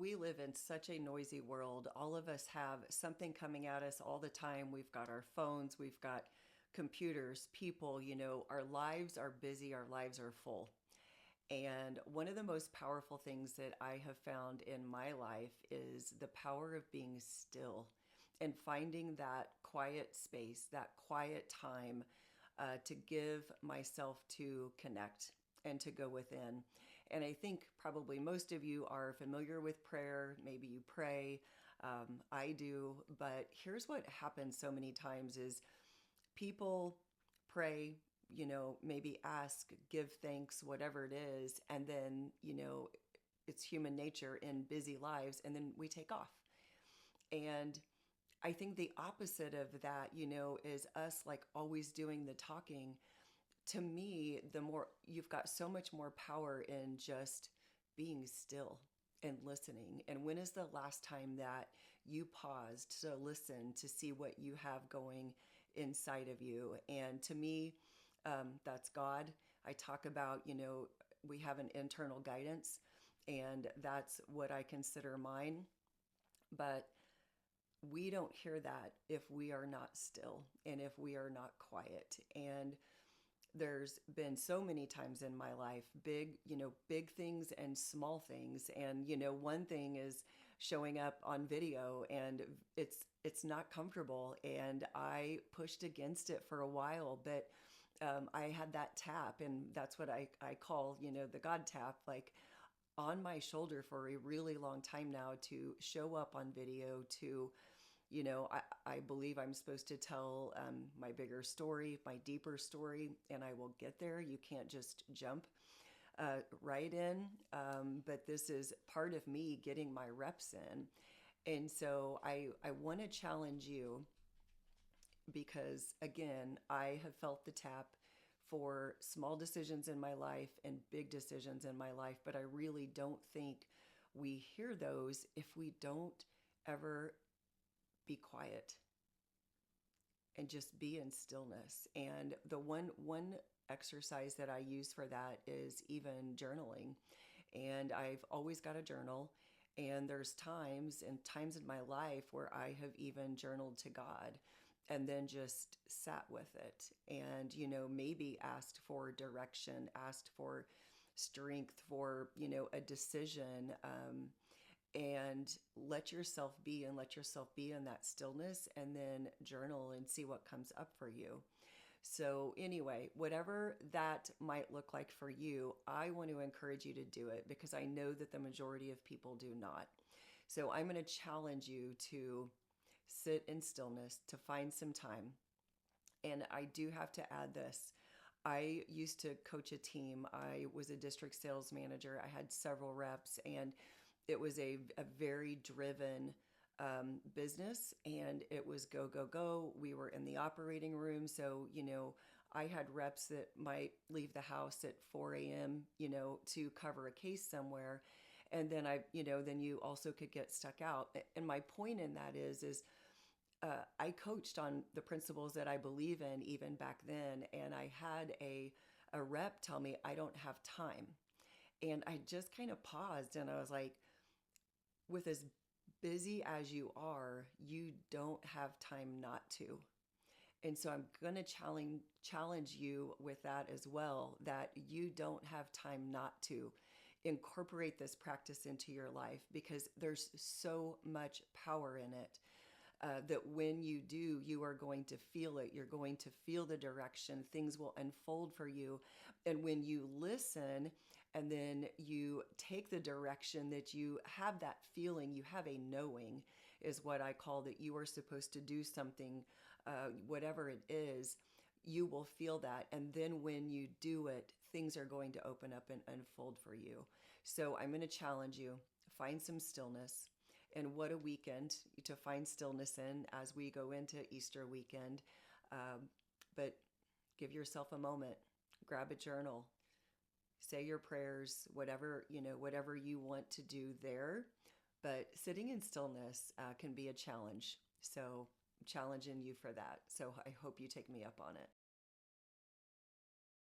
we live in such a noisy world. All of us have something coming at us all the time. We've got our phones, we've got computers, people, our lives are busy, our lives are full. And one of the most powerful things that I have found in my life is the power of being still and finding that quiet space, that quiet time to give myself to connect and to go within. And I think probably most of you are familiar with prayer. Maybe you pray. I do. But here's what happens so many times is people pray, maybe ask, give thanks, whatever it is. And then, it's human nature in busy lives. And then we take off. And I think the opposite of that, is us like always doing the talking. To me, the more you've got so much more power in just being still and listening. And when is the last time that you paused to listen to see what you have going inside of you? And to me, that's God. I talk about, we have an internal guidance, and that's what I consider mine. But we don't hear that if we are not still and if we are not quiet. And there's been so many times in my life, big things and small things. And, one thing is showing up on video and it's not comfortable. And I pushed against it for a while, but I had that tap, and that's what I call, the God tap, like on my shoulder for a really long time now to show up on video to I believe I'm supposed to tell my bigger story, my deeper story, and I will get there. You can't just jump right in. But this is part of me getting my reps in. And so I want to challenge you because, again, I have felt the tap for small decisions in my life and big decisions in my life, but I really don't think we hear those if we don't ever be quiet and just be in stillness. And the one exercise that I use for that is even journaling. And I've always got a journal. And there's times in my life where I have even journaled to God and then just sat with it and, maybe asked for direction, asked for strength for, a decision. And let yourself be and let yourself be in that stillness and then journal and see what comes up for you. So, anyway, whatever that might look like for you, I want to encourage you to do it because I know that the majority of people do not. So, I'm going to challenge you to sit in stillness, to find some time. And I do have to add this. I used to coach a team. I was a district sales manager. I had several reps, and it was a very driven business, and it was go, go, go. We were in the operating room. So, I had reps that might leave the house at 4 a.m., to cover a case somewhere. And then then you also could get stuck out. And my point in that is I coached on the principles that I believe in even back then. And I had a rep tell me, I don't have time. And I just kind of paused and I was like, with as busy as you are, you don't have time not to. And so I'm going to challenge you with that as well, that you don't have time not to incorporate this practice into your life because there's so much power in it. That when you do, you are going to feel it. You're going to feel the direction. Things will unfold for you. And when you listen and then you take the direction that you have that feeling, you have a knowing, is what I call that you are supposed to do something, whatever it is, you will feel that. And then when you do it, things are going to open up and unfold for you. So I'm going to challenge you, find some stillness. And what a weekend to find stillness in as we go into Easter weekend. But give yourself a moment, grab a journal, say your prayers, whatever you want to do there. But sitting in stillness can be a challenge. So I'm challenging you for that. So I hope you take me up on it.